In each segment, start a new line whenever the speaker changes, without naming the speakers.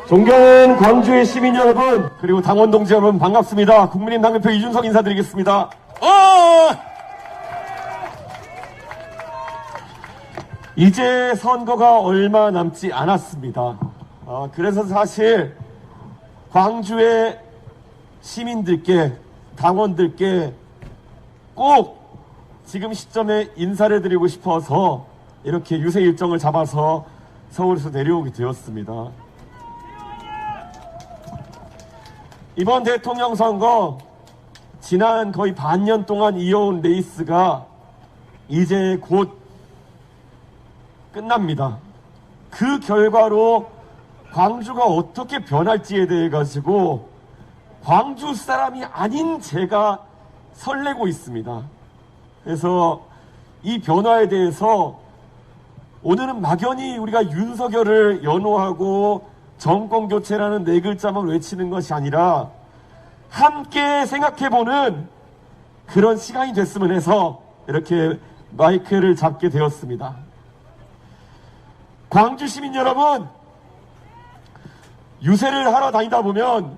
존경하는 광주의 시민 여러분, 그리고 당원 동지 여러분 반갑습니다. 국민의힘 당대표 이준석 인사드리겠습니다. 이제 선거가 얼마 남지 않았습니다. 그래서 사실 광주의 시민들께, 당원들께 꼭 지금 시점에 인사를 드리고 싶어서 이렇게 유세 일정을 잡아서 서울에서 내려오게 되었습니다. 이번 대통령 선거, 지난 거의 반년 동안 이어온 레이스가 이제 곧 끝납니다. 그 결과로 광주가 어떻게 변할지에 대해 가지고 광주 사람이 아닌 제가 설레고 있습니다. 그래서 이 변화에 대해서 오늘은 막연히 우리가 윤석열을 연호하고 정권 교체라는 네 글자만 외치는 것이 아니라 함께 생각해보는 그런 시간이 됐으면 해서 이렇게 마이크를 잡게 되었습니다. 광주 시민 여러분, 유세를 하러 다니다 보면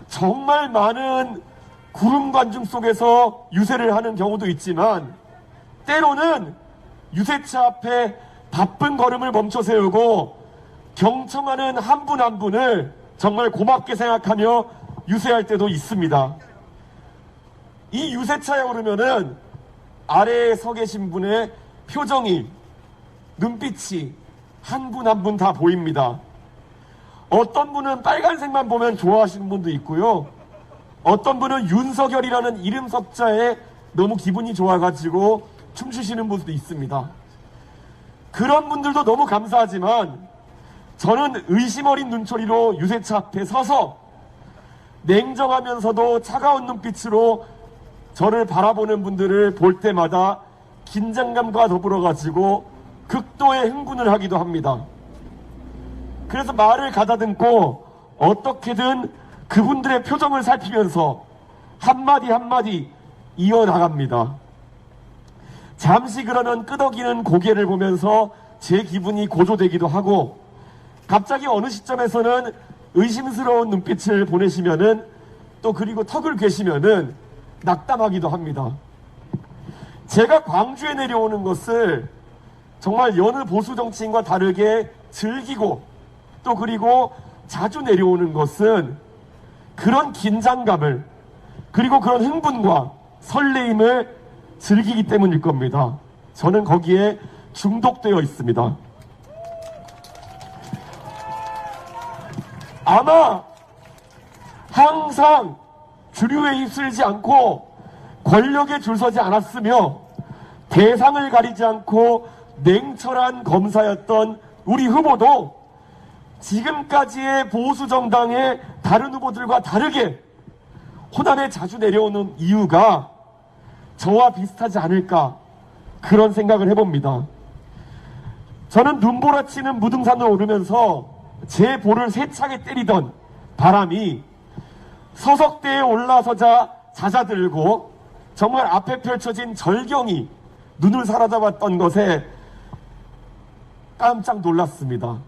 정말 많은 구름 관중 속에서 유세를 하는 경우도 있지만 때로는 유세차 앞에 바쁜 걸음을 멈춰 세우고 경청하는 한 분 한 분을 정말 고맙게 생각하며 유세할 때도 있습니다. 이 유세차에 오르면은 아래에 서 계신 분의 표정이, 눈빛이 한 분 한 분 다 보입니다. 어떤 분은 빨간색만 보면 좋아하시는 분도 있고요. 어떤 분은 윤석열이라는 이름 석자에 너무 기분이 좋아가지고 춤추시는 분도 있습니다. 그런 분들도 너무 감사하지만 저는 의심 어린 눈초리로 유세차 앞에 서서 냉정하면서도 차가운 눈빛으로 저를 바라보는 분들을 볼 때마다 긴장감과 더불어 가지고 극도의 흥분을 하기도 합니다. 그래서 말을 가다듬고 어떻게든 그분들의 표정을 살피면서 한마디 한마디 이어나갑니다. 잠시 그러면 끄덕이는 고개를 보면서 제 기분이 고조되기도 하고 갑자기 어느 시점에서는 의심스러운 눈빛을 보내시면은 또 그리고 턱을 괴시면은 낙담하기도 합니다. 제가 광주에 내려오는 것을 정말 여느 보수 정치인과 다르게 즐기고 또 그리고 자주 내려오는 것은 그런 긴장감을 그리고 그런 흥분과 설레임을 즐기기 때문일 겁니다. 저는 거기에 중독되어 있습니다. 아마 항상 주류에 휩쓸지 않고 권력에 줄서지 않았으며 대상을 가리지 않고 냉철한 검사였던 우리 후보도 지금까지의 보수 정당의 다른 후보들과 다르게 호남에 자주 내려오는 이유가 저와 비슷하지 않을까 그런 생각을 해봅니다. 저는 눈보라치는 무등산을 오르면서 제 볼을 세차게 때리던 바람이 서석대에 올라서자 잦아들고 정말 앞에 펼쳐진 절경이 눈을 사로잡았던 것에 깜짝 놀랐습니다.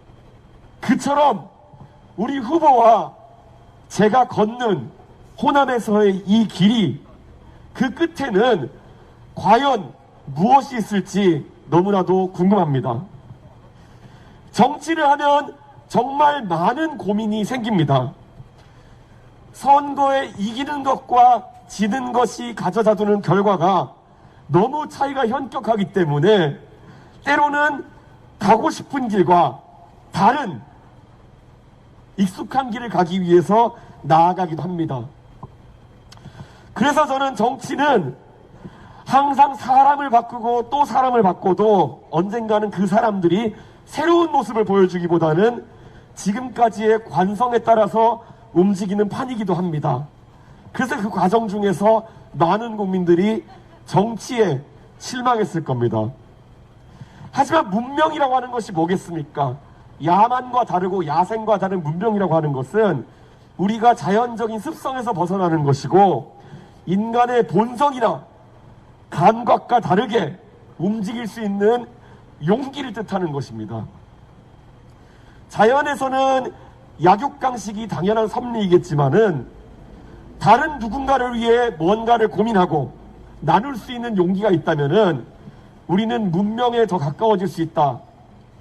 그처럼 우리 후보와 제가 걷는 호남에서의 이 길이 그 끝에는 과연 무엇이 있을지 너무나도 궁금합니다. 정치를 하면 정말 많은 고민이 생깁니다. 선거에 이기는 것과 지는 것이 가져다 두는 결과가 너무 차이가 현격하기 때문에 때로는 가고 싶은 길과 다른 익숙한 길을 가기 위해서 나아가기도 합니다. 그래서 저는 정치는 항상 사람을 바꾸고 또 사람을 바꿔도 언젠가는 그 사람들이 새로운 모습을 보여주기보다는 지금까지의 관성에 따라서 움직이는 판이기도 합니다. 그래서 그 과정 중에서 많은 국민들이 정치에 실망했을 겁니다. 하지만 문명이라고 하는 것이 뭐겠습니까? 야만과 다르고 야생과 다른 문명이라고 하는 것은 우리가 자연적인 습성에서 벗어나는 것이고 인간의 본성이나 감각과 다르게 움직일 수 있는 용기를 뜻하는 것입니다. 자연에서는 약육강식이 당연한 섭리이겠지만은 다른 누군가를 위해 뭔가를 고민하고 나눌 수 있는 용기가 있다면은 우리는 문명에 더 가까워질 수 있다.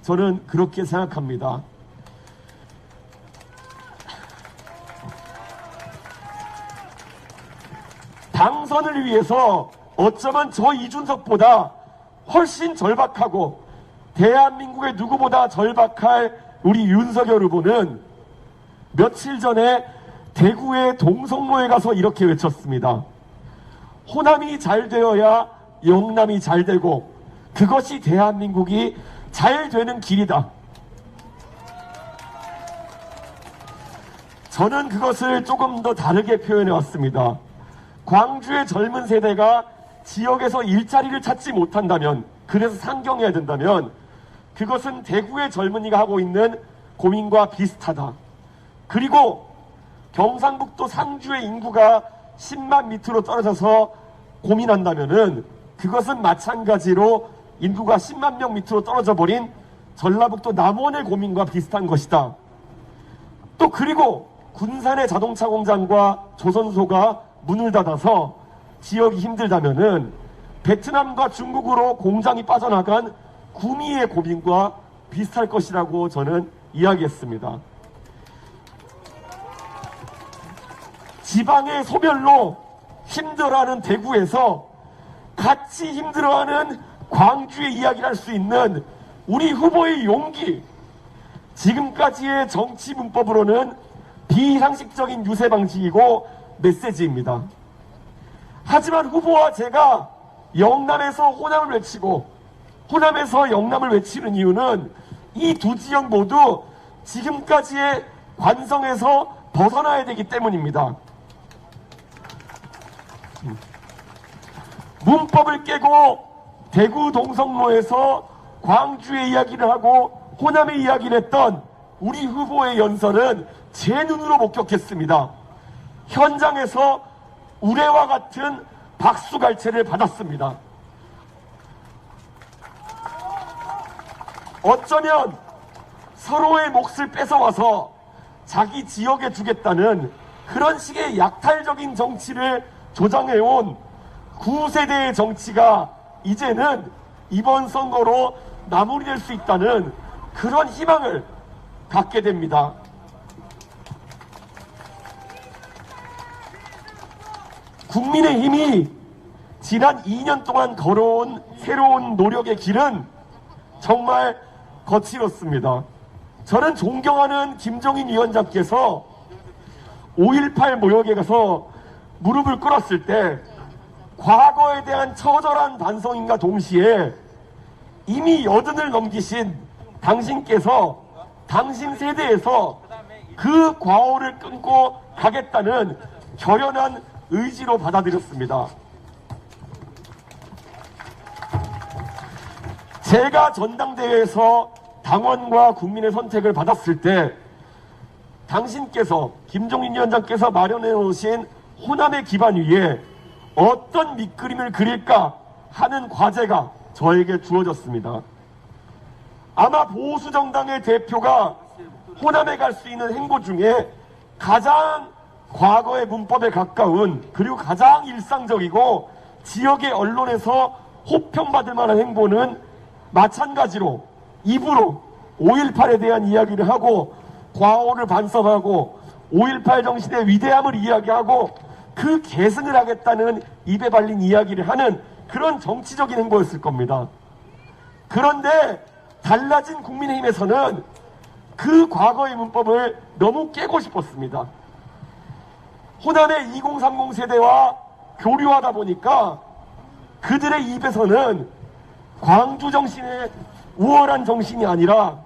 저는 그렇게 생각합니다. 당선을 위해서 어쩌면 저 이준석보다 훨씬 절박하고 대한민국의 누구보다 절박할 우리 윤석열 후보는 며칠 전에 대구의 동성로에 가서 이렇게 외쳤습니다. 호남이 잘 되어야 영남이 잘 되고 그것이 대한민국이 잘 되는 길이다. 저는 그것을 조금 더 다르게 표현해 왔습니다. 광주의 젊은 세대가 지역에서 일자리를 찾지 못한다면, 그래서 상경해야 된다면 그것은 대구의 젊은이가 하고 있는 고민과 비슷하다. 그리고 경상북도 상주의 인구가 10만 밑으로 떨어져서 고민한다면은 그것은 마찬가지로 인구가 10만 명 밑으로 떨어져 버린 전라북도 남원의 고민과 비슷한 것이다. 또 그리고 군산의 자동차 공장과 조선소가 문을 닫아서 지역이 힘들다면은 베트남과 중국으로 공장이 빠져나간 구미의 고민과 비슷할 것이라고 저는 이야기했습니다. 지방의 소멸로 힘들어하는 대구에서 같이 힘들어하는 광주의 이야기를 할 수 있는 우리 후보의 용기, 지금까지의 정치 문법으로는 비상식적인 유세 방식이고 메시지입니다. 하지만 후보와 제가 영남에서 호남을 외치고 호남에서 영남을 외치는 이유는 이 두 지역 모두 지금까지의 관성에서 벗어나야 되기 때문입니다. 문법을 깨고 대구 동성로에서 광주의 이야기를 하고 호남의 이야기를 했던 우리 후보의 연설은 제 눈으로 목격했습니다. 현장에서 우레와 같은 박수갈채를 받았습니다. 어쩌면 서로의 몫을 뺏어와서 자기 지역에 주겠다는 그런 식의 약탈적인 정치를 조장해온 구세대의 정치가 이제는 이번 선거로 마무리될 수 있다는 그런 희망을 갖게 됩니다. 국민의힘이 지난 2년 동안 걸어온 새로운 노력의 길은 정말 거칠었습니다. 저는 존경하는 김종인 위원장께서 5.18 모욕에 가서 무릎을 꿇었을 때 과거에 대한 처절한 반성인과 동시에 이미 80을 넘기신 당신께서 당신 세대에서 그 과오를 끊고 가겠다는 결연한 의지로 받아들였습니다. 제가 전당대회에서 당원과 국민의 선택을 받았을 때 당신께서 김종인 위원장께서 마련해 놓으신 호남의 기반 위에 어떤 밑그림을 그릴까 하는 과제가 저에게 주어졌습니다. 아마 보수정당의 대표가 호남에 갈 수 있는 행보 중에 가장 과거의 문법에 가까운 그리고 가장 일상적이고 지역의 언론에서 호평받을 만한 행보는 마찬가지로 입으로 5.18에 대한 이야기를 하고 과오를 반성하고 5.18 정신의 위대함을 이야기하고 그 계승을 하겠다는 입에 발린 이야기를 하는 그런 정치적인 행보였을 겁니다. 그런데 달라진 국민의힘에서는 그 과거의 문법을 너무 깨고 싶었습니다. 호남의 2030 세대와 교류하다 보니까 그들의 입에서는 광주 정신의 우월한 정신이 아니라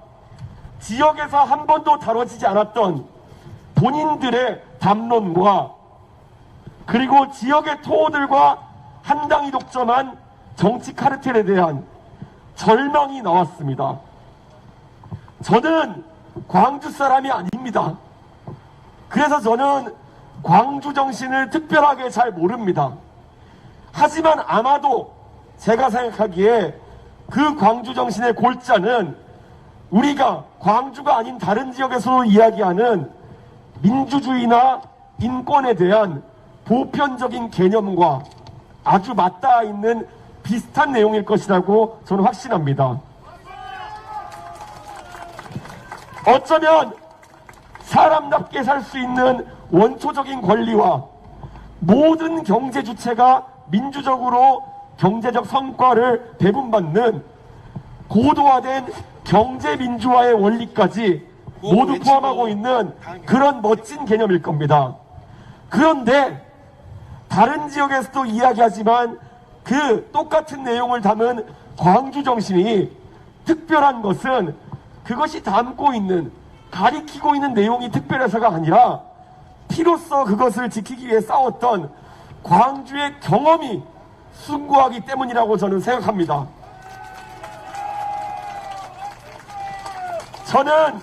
지역에서 한 번도 다뤄지지 않았던 본인들의 담론과 그리고 지역의 토호들과 한당이 독점한 정치 카르텔에 대한 절망이 나왔습니다. 저는 광주 사람이 아닙니다. 그래서 저는 광주 정신을 특별하게 잘 모릅니다. 하지만 아마도 제가 생각하기에 그 광주 정신의 골자는 우리가 광주가 아닌 다른 지역에서 이야기하는 민주주의나 인권에 대한 보편적인 개념과 아주 맞닿아 있는 비슷한 내용일 것이라고 저는 확신합니다. 어쩌면 사람답게 살 수 있는 원초적인 권리와 모든 경제 주체가 민주적으로 경제적 성과를 배분받는 고도화된 경제민주화의 원리까지 모두 포함하고 있는 그런 멋진 개념일 겁니다. 그런데 다른 지역에서도 이야기하지만 그 똑같은 내용을 담은 광주 정신이 특별한 것은 그것이 담고 있는, 가리키고 있는 내용이 특별해서가 아니라 피로써 그것을 지키기 위해 싸웠던 광주의 경험이 숭고하기 때문이라고 저는 생각합니다. 저는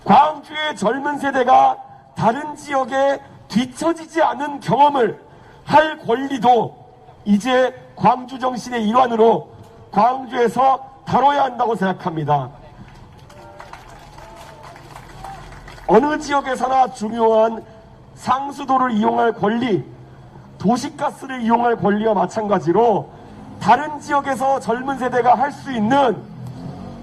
광주의 젊은 세대가 다른 지역에 뒤처지지 않은 경험을 할 권리도 이제 광주 정신의 일환으로 광주에서 다뤄야 한다고 생각합니다. 어느 지역에서나 중요한 상수도를 이용할 권리, 도시가스를 이용할 권리와 마찬가지로 다른 지역에서 젊은 세대가 할 수 있는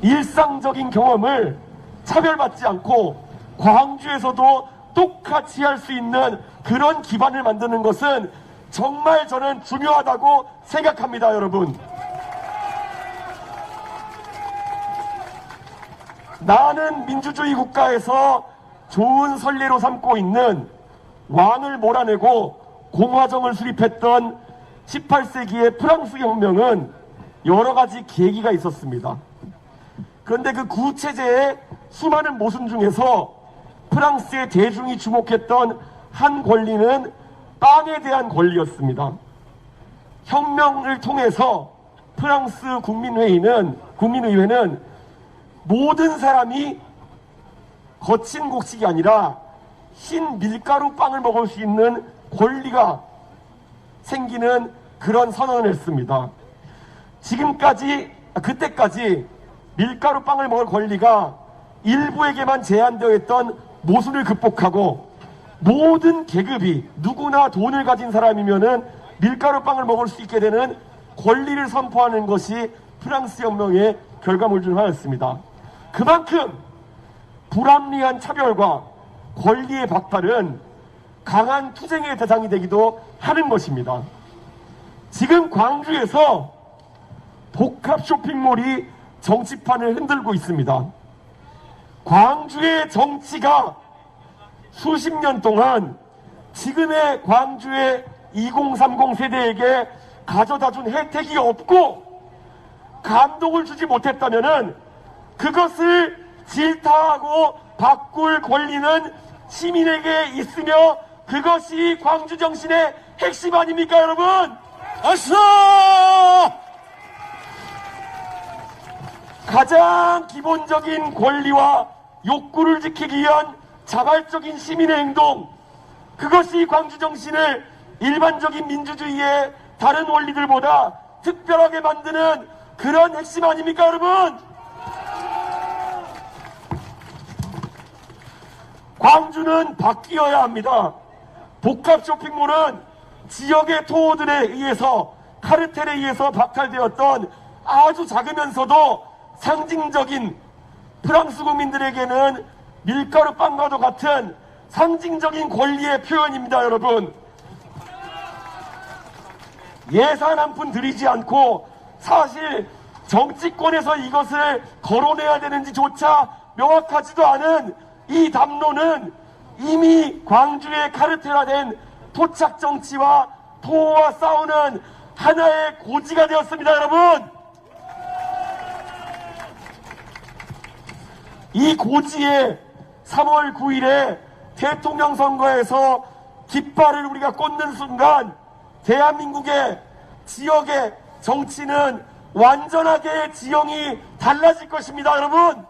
일상적인 경험을 차별받지 않고 광주에서도 똑같이 할 수 있는 그런 기반을 만드는 것은 정말 저는 중요하다고 생각합니다, 여러분. 나는 민주주의 국가에서 좋은 선례로 삼고 있는 왕을 몰아내고 공화정을 수립했던 18세기의 프랑스 혁명은 여러 가지 계기가 있었습니다. 그런데 그 구체제의 수많은 모순 중에서 프랑스의 대중이 주목했던 한 권리는 빵에 대한 권리였습니다. 혁명을 통해서 프랑스 국민의회는 모든 사람이 거친 곡식이 아니라 흰 밀가루 빵을 먹을 수 있는 권리가 생기는 그런 선언을 했습니다. 그때까지 밀가루 빵을 먹을 권리가 일부에게만 제한되어 있던 모순을 극복하고 모든 계급이 누구나 돈을 가진 사람이면은 밀가루 빵을 먹을 수 있게 되는 권리를 선포하는 것이 프랑스 혁명의 결과물 중 하나였습니다. 그만큼 불합리한 차별과 권리의 박탈은 강한 투쟁의 대상이 되기도 하는 것입니다. 지금 광주에서 복합 쇼핑몰이 정치판을 흔들고 있습니다. 광주의 정치가 수십 년 동안 지금의 광주의 2030 세대에게 가져다준 혜택이 없고 감동을 주지 못했다면은 그것을 질타하고 바꿀 권리는 시민에게 있으며 그것이 광주 정신의 핵심 아닙니까, 여러분?
아싸!
가장 기본적인 권리와 욕구를 지키기 위한 자발적인 시민의 행동, 그것이 광주 정신을 일반적인 민주주의의 다른 원리들보다 특별하게 만드는 그런 핵심 아닙니까, 여러분? 광주는 바뀌어야 합니다. 복합 쇼핑몰은 지역의 토호들에 의해서, 카르텔에 의해서 박탈되었던 아주 작으면서도 상징적인, 프랑스 국민들에게는 밀가루빵과도 같은 상징적인 권리의 표현입니다, 여러분. 예산 한 푼 들이지 않고 사실 정치권에서 이것을 거론해야 되는지조차 명확하지도 않은 이 담론은 이미 광주의 카르텔화된 토착 정치와 토호와 싸우는 하나의 고지가 되었습니다, 여러분. 이 고지에 3월 9일에 대통령 선거에서 깃발을 우리가 꽂는 순간 대한민국의 지역의 정치는 완전하게 지형이 달라질 것입니다, 여러분.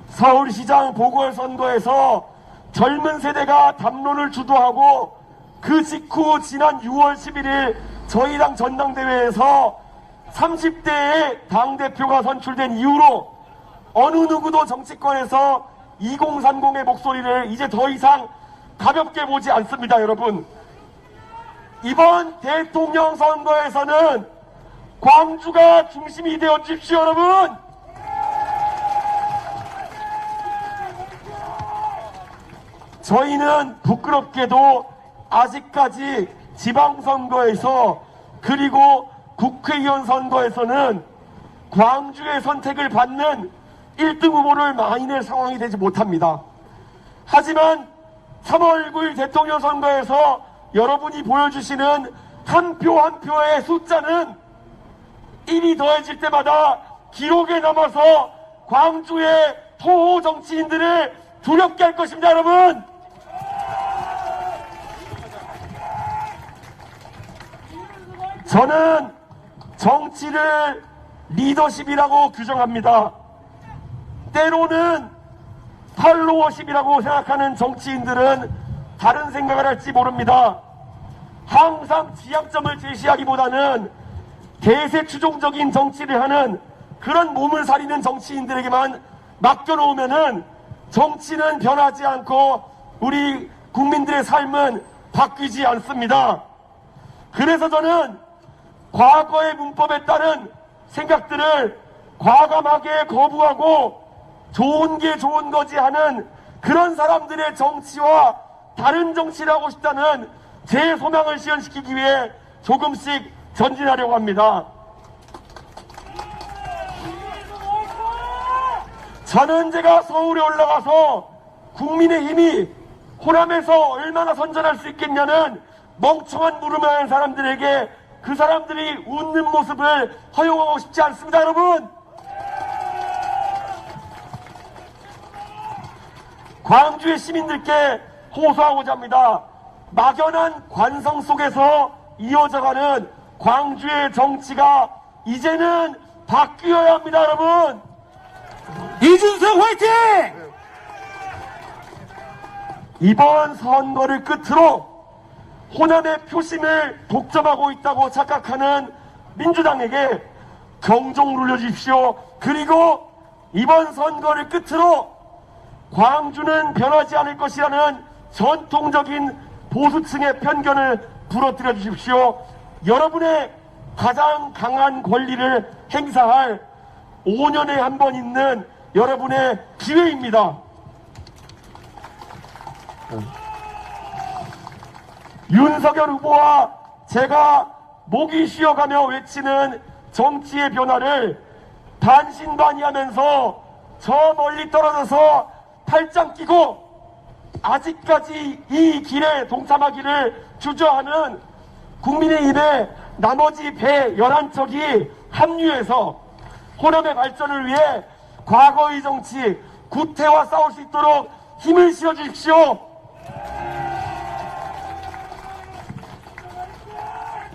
서울시장 보궐선거에서 젊은 세대가 담론을 주도하고 그 직후 지난 6월 11일 저희 당 전당대회에서 30대의 당대표가 선출된 이후로 어느 누구도 정치권에서 2030의 목소리를 이제 더 이상 가볍게 보지 않습니다, 여러분. 이번 대통령 선거에서는 광주가 중심이 되어 주십시오, 여러분. 저희는 부끄럽게도 아직까지 지방선거에서 그리고 국회의원 선거에서는 광주의 선택을 받는 1등 후보를 많이 낼 상황이 되지 못합니다. 하지만 3월 9일 대통령 선거에서 여러분이 보여주시는 한 표 한 표의 숫자는 1이 더해질 때마다 기록에 남아서 광주의 토호 정치인들을 두렵게 할 것입니다, 여러분. 저는 정치를 리더십이라고 규정합니다. 때로는 팔로워십이라고 생각하는 정치인들은 다른 생각을 할지 모릅니다. 항상 지향점을 제시하기보다는 대세 추종적인 정치를 하는 그런 몸을 사리는 정치인들에게만 맡겨놓으면은 정치는 변하지 않고 우리 국민들의 삶은 바뀌지 않습니다. 그래서 저는 과거의 문법에 따른 생각들을 과감하게 거부하고 좋은 게 좋은 거지 하는 그런 사람들의 정치와 다른 정치를 하고 싶다는 제 소망을 실현시키기 위해 조금씩 전진하려고 합니다. 저는 제가 서울에 올라가서 국민의힘이 호남에서 얼마나 선전할 수 있겠냐는 멍청한 물음을 하는 사람들에게 그 사람들이 웃는 모습을 허용하고 싶지 않습니다, 여러분. 광주의 시민들께 호소하고자 합니다. 막연한 관성 속에서 이어져가는 광주의 정치가 이제는 바뀌어야 합니다, 여러분.
이준석 화이팅!
이번 선거를 끝으로 호남의 표심을 독점하고 있다고 착각하는 민주당에게 경종 눌러주십시오. 그리고 이번 선거를 끝으로 광주는 변하지 않을 것이라는 전통적인 보수층의 편견을 부러뜨려 주십시오. 여러분의 가장 강한 권리를 행사할 5년에 한 번 있는 여러분의 기회입니다. 윤석열 후보와 제가 목이 쉬어가며 외치는 정치의 변화를 반신반의하면서 저 멀리 떨어져서 팔짱 끼고 아직까지 이 길에 동참하기를 주저하는 국민의힘의 나머지 배 11척이 합류해서 호남의 발전을 위해 과거의 정치, 구태와 싸울 수 있도록 힘을 실어주십시오.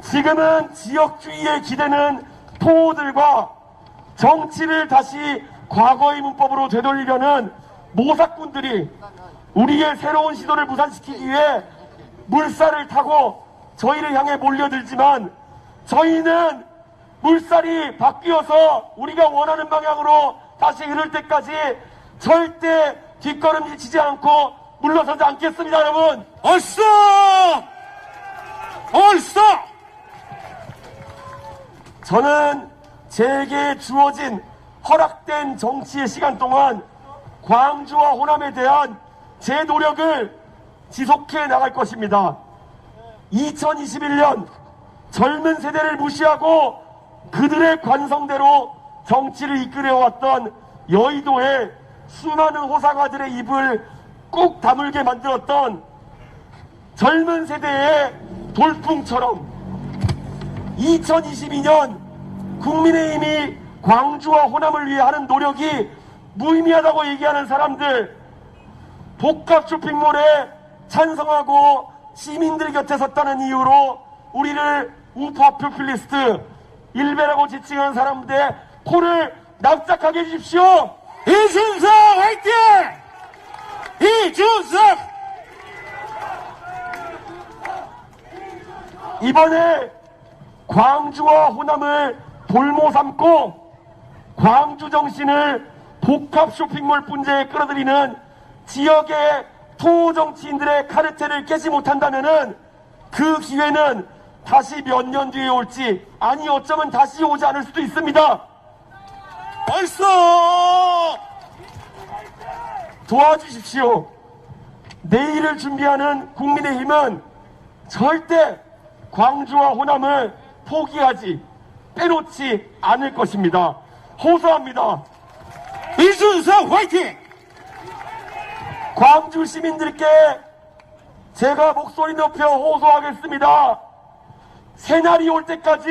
지금은 지역주의에 기대는 토호들과 정치를 다시 과거의 문법으로 되돌리려는 모사꾼들이 우리의 새로운 시도를 무산시키기 위해 물살을 타고 저희를 향해 몰려들지만 저희는 물살이 바뀌어서 우리가 원하는 방향으로 다시 흐를 때까지 절대 뒷걸음질치지 않고 물러서지 않겠습니다, 여러분.
얼싸! 얼싸!
저는 제게 주어진 허락된 정치의 시간 동안 광주와 호남에 대한 제 노력을 지속해 나갈 것입니다. 2021년 젊은 세대를 무시하고 그들의 관성대로 정치를 이끌어왔던 여의도의 수많은 호사가들의 입을 꾹 다물게 만들었던 젊은 세대의 돌풍처럼 2022년 국민의힘이 광주와 호남을 위해 하는 노력이 무의미하다고 얘기하는 사람들, 복합 쇼핑몰에 찬성하고 시민들 곁에 섰다는 이유로 우리를 우파 포퓰리스트, 일베라고 지칭하는 사람들의 코를 납작하게 해주십시오.
이준석 화이팅! 이준석!
이번에 광주와 호남을 볼모 삼고 광주 정신을 복합 쇼핑몰 분재에 끌어들이는 지역의 토호 정치인들의 카르텔을 깨지 못한다면은 그 기회는 다시 몇 년 뒤에 올지, 아니 어쩌면 다시 오지 않을 수도 있습니다.
벌써
도와주십시오. 내일을 준비하는 국민의힘은 절대 광주와 호남을 포기하지, 빼놓지 않을 것입니다. 호소합니다.
이준석 화이팅!
광주 시민들께 제가 목소리 높여 호소하겠습니다. 새날이 올 때까지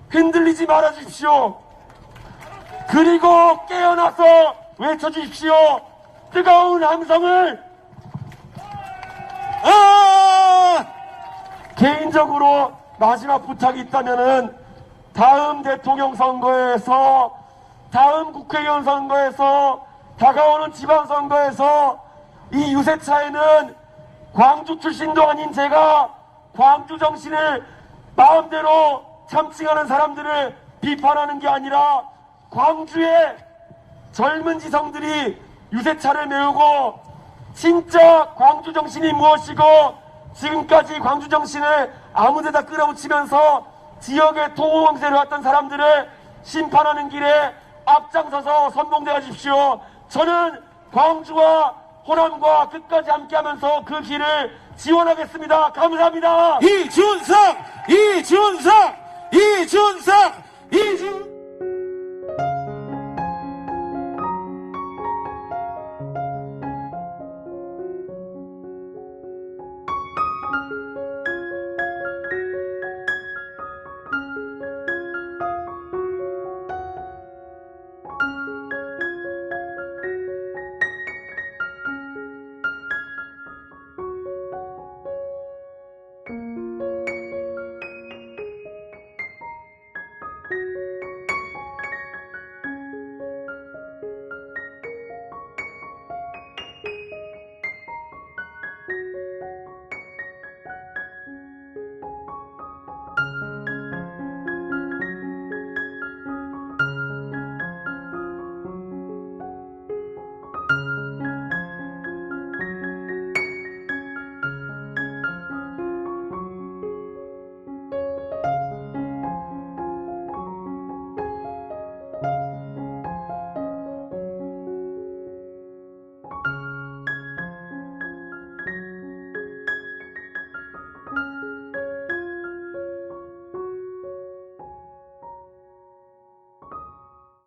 흔들리지 말아 주십시오. 그리고 깨어나서 외쳐주십시오. 뜨거운 함성을. 개인적으로 마지막 부탁이 있다면은 다음 대통령 선거에서, 다음 국회의원 선거에서, 다가오는 지방선거에서 이 유세차에는 광주 출신도 아닌 제가 광주 정신을 마음대로 참칭하는 사람들을 비판하는 게 아니라 광주의 젊은 지성들이 유세차를 메우고 진짜 광주 정신이 무엇이고 지금까지 광주 정신을 아무데나 끌어붙이면서 지역의 토호 형세를 왔던 사람들을 심판하는 길에 앞장서서 선봉되어 주십시오. 저는 광주와 호남과 끝까지 함께하면서 그 길을 지원하겠습니다. 감사합니다.
이준석!